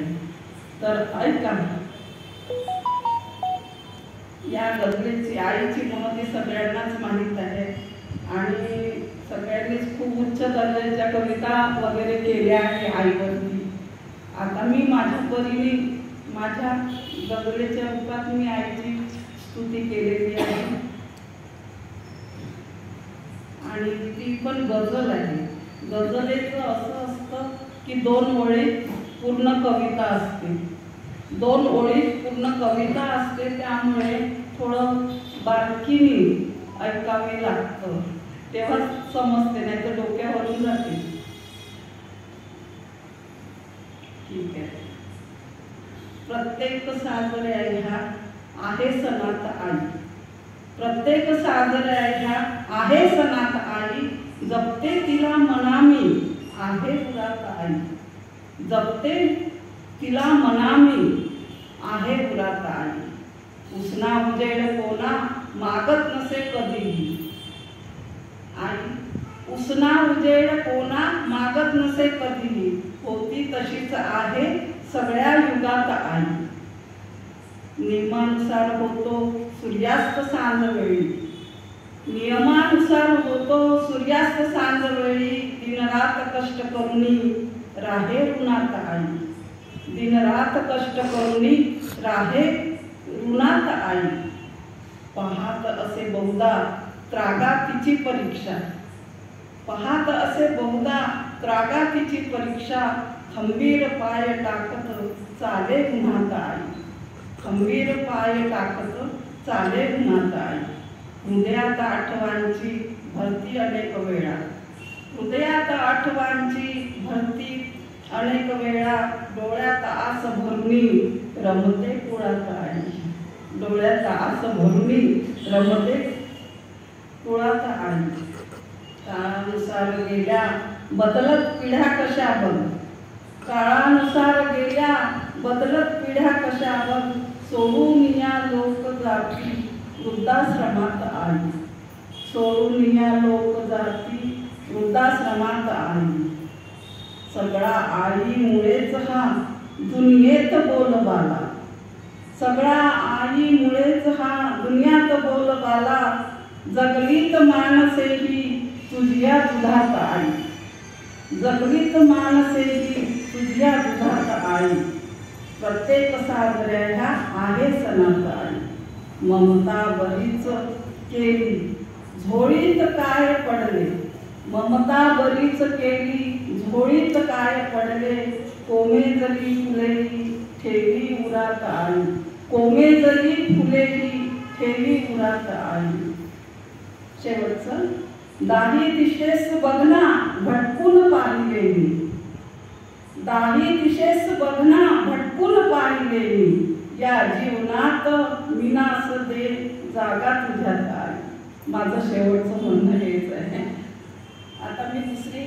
आहे. तर ऐका, या गझलेची आईची महती सगळ्यांनाच माहीत आहे आणि सगळ्यांनीच खूप उच्च दर्जाच्या कविता वगैरे केल्या आहे आईवरती. आता मी माझ्या परीने माझ्या गझलेच्या रूपात मी आईची स्तुती केलेली आहे आणि ती पण गझल आहे. गझलेचं असं असतं की 2 ओळीत पूर्ण कविता असते, 2 ओळीत पूर्ण कविता असते, त्यामुळे थोडं बारकीने ऐकावे लागतं, तेव्हा समजते, नाही तर डोक्यावरून जाते. ठीक आहे. प्रत्येक साजऱ्या ह्या आहे सणात आई, प्रत्येक साजऱ्या ह्या आहे सणात आई, जपते तिला मनामी आहे पुरात आई, जपते तिला मनामी आहे पुरात आई. उसना उजेड कोणा मागत नसे कधीही आई, उसना उजेड कोणा मागत नसे कधीही, होती तशीच आहे सगळ्या युगात आई. नियमानुसार होतो सूर्यास्त सांज वेळी, नियमानुसार होतो सूर्यास्त सांज वेळी, दिनरात कष्ट करुणी राहे ऋणात आई, दिनरात कष्ट करुणी राहे ऋणात आई. पाहत असे बहुधा त्रागा तिची परीक्षा, पाहत असे बहुधा त्रागा तिची परीक्षा, खंबीर पाय टाकत चाले उन्हात आई, खंबीर पाय टाकत चाले उन्हात आई. हृदयात आठवांची भरती अनेक वेळा, हृदयात आठवांची भरती अनेक वेळा, डोळ्यात आस भरुनी रमते कुळात आई, डोळ्यात आस भरुनी रमते कुळात आई. काळानुसार गेल्या बदलत पिढ्या कशा बघ, काळानुसार गेल्या बदलत पिढ्या कशा बघ, सोडून या लोक जाती वृद्धाश्रमात आई, सोडून या लोक जाती वृद्धाश्रमात आई. सगळा आईमुळेच हा दुनियेत बोलबाला, सगळा आईमुळेच हा दुनियात बोलबाला, जगलीत माणसेही तुझ्या दुधात आई, जगलीत माणसेही तुझ्या दुधात आई. प्रत्येक साजऱ्या ह्या आहे सणात आई, ममता बरीच केली झोळीत काय पडले, ममता बरीच केली झोळीत काय पडले, कोमे जरी फुलेली ठेवी उरात आई, कोमे जरी फुलेली ठेवी उरात आई. शेवटचं, दाही दिशेस बघना भटकून पाहिले मी, दाही दिशेस बघना भटकून पाहिले मी, या जीवनात विनाश दे जागा तुझ्यात आई. माझं शेवटचं म्हणणं हेच आहे. आता मी दुसरी